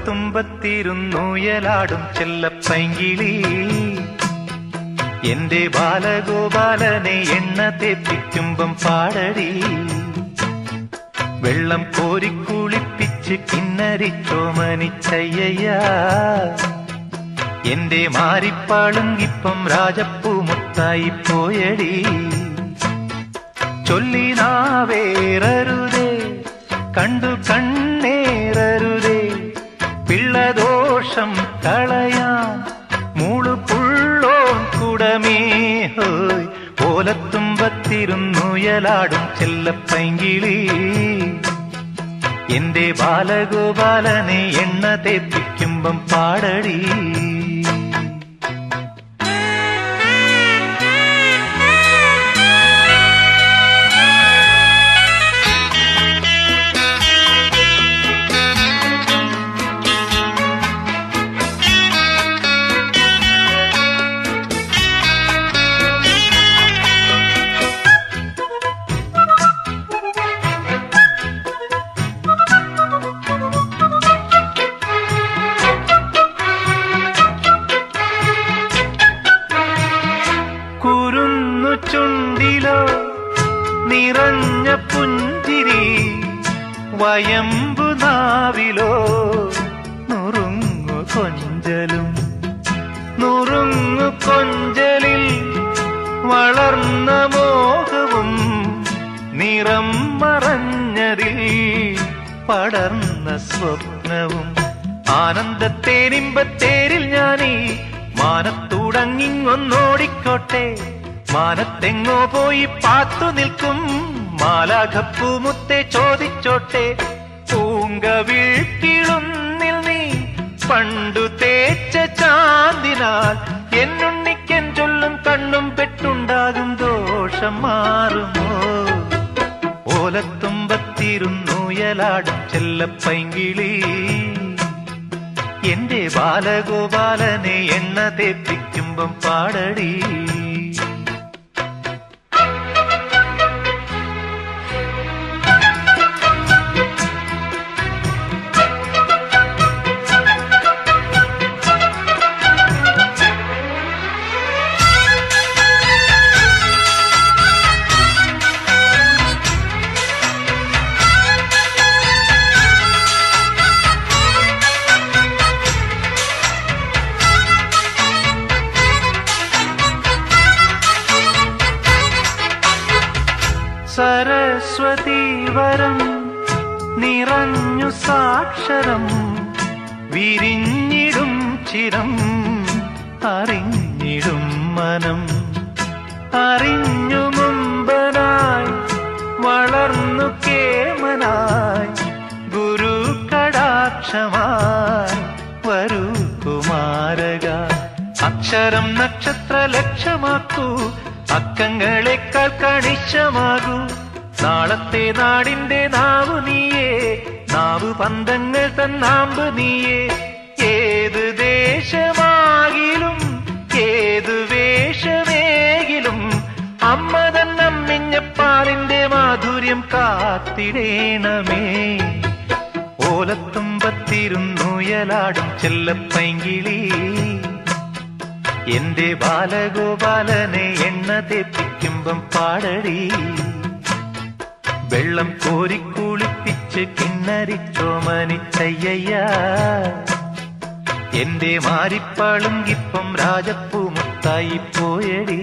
ഓലത്തുമ്പത്തിരുന്നുയലാടും ചെല്ലപ്പൈങ്കിളി എന്റെ ബാലഗോപാലനെ എണ്ണ തേപ്പിക്കുമ്പം പാടടി വെള്ളം കോരിക്കുളിപ്പിച്ച് കിന്നരിച്ചോമനിച്ചയ്യ എന്റെ മാരിപ്പാളുങ്കിപ്പം രാജപ്പൂ മുത്തായി പോയടി ചൊല്ലിനാവേറരുതേ കണ്ടു കണ്ണേറരുതേ പിള്ളദോഷം കളയാൻ മൂളുപുള്ളോൻ കുടമേ ഹോയ് ഓലത്തുമ്പത്തിരുന്നുയലാടും ചെല്ലപ്പൈങ്കിളി എന്റെ ബാലഗോപാലനെ എണ്ണ തേപ്പിക്കുമ്പം പാടടി ചുണ്ടിലോ നിറഞ്ഞ പുഞ്ചിരി വയമ്പു നാവിലോ നുറുങ്ങു കൊഞ്ചലും നുറുങ്ങു കൊഞ്ചലിൽ വളർന്ന മോഹവും നിറം മറഞ്ഞതിൽ പടർന്ന സ്വപ്നവും ആനന്ദത്തേരിമ്പത്തേരിൽ ഞാനീ മാനത്തൂടങ്ങിങ്ങൊന്നോടിക്കോട്ടെ മാനത്തെങ്ങോ പോയി പാത്തു നിൽക്കും മാലാഖപ്പൂമുത്തെ ചോദിച്ചോട്ടെ പൂങ്കവിഴ്ക്കിളുന്നിൽ നീ പണ്ടു തേച്ച ചാന്തിനാൽ എന്നുണ്ണിക്കൻ ചൊല്ലും കണ്ണും പെട്ടുണ്ടാകും ദോഷം മാറുമോ ഓലത്തുമ്പത്തിരുന്നുയലാടും ചെല്ലപ്പൈങ്കിളി എന്റെ ബാലഗോപാലനെ എണ്ണ തേപ്പിക്കുമ്പം പാടടി സരസ്വതീവരം നിറഞ്ഞു സാക്ഷരം വിരിഞ്ഞിടും ചിരം അറിഞ്ഞിടും മനം അറിഞ്ഞു മുമ്പനായി വളർന്നു കേമനായി ഗുരു കടാക്ഷമായി വരൂ കുമാരക അക്ഷരം നക്ഷത്ര ലക്ഷ്യമാക്കൂ അക്കങ്ങളെക്കാൾ കണിശമാകൂ നാളത്തെ നാടിന്റെ നാവു നീയേ നാവു പന്തങ്ങൾ തന്നാമ്പ് നീയേ ഏത് ദേശമാകിലും ഏതു വേഷമേകിലും അമ്മ തന്നമ്മിഞ്ഞപ്പാലിന്റെ മാധുര്യം കാത്തിടേണമേ ഓലത്തുമ്പത്തിരുന്നുയലാടും ചെല്ലപ്പൈങ്കിളി എന്റെ ബാലഗോപാലനെ എണ്ണ തേപ്പിക്കുമ്പം പാടടി വെള്ളം കോരിക്കുളിപ്പിച്ച് കിന്നരിച്ചോമനിച്ചയ്യ എന്റെ മാരിപ്പാളുങ്കിപ്പം രാജപ്പൂ മുത്തായി പോയടി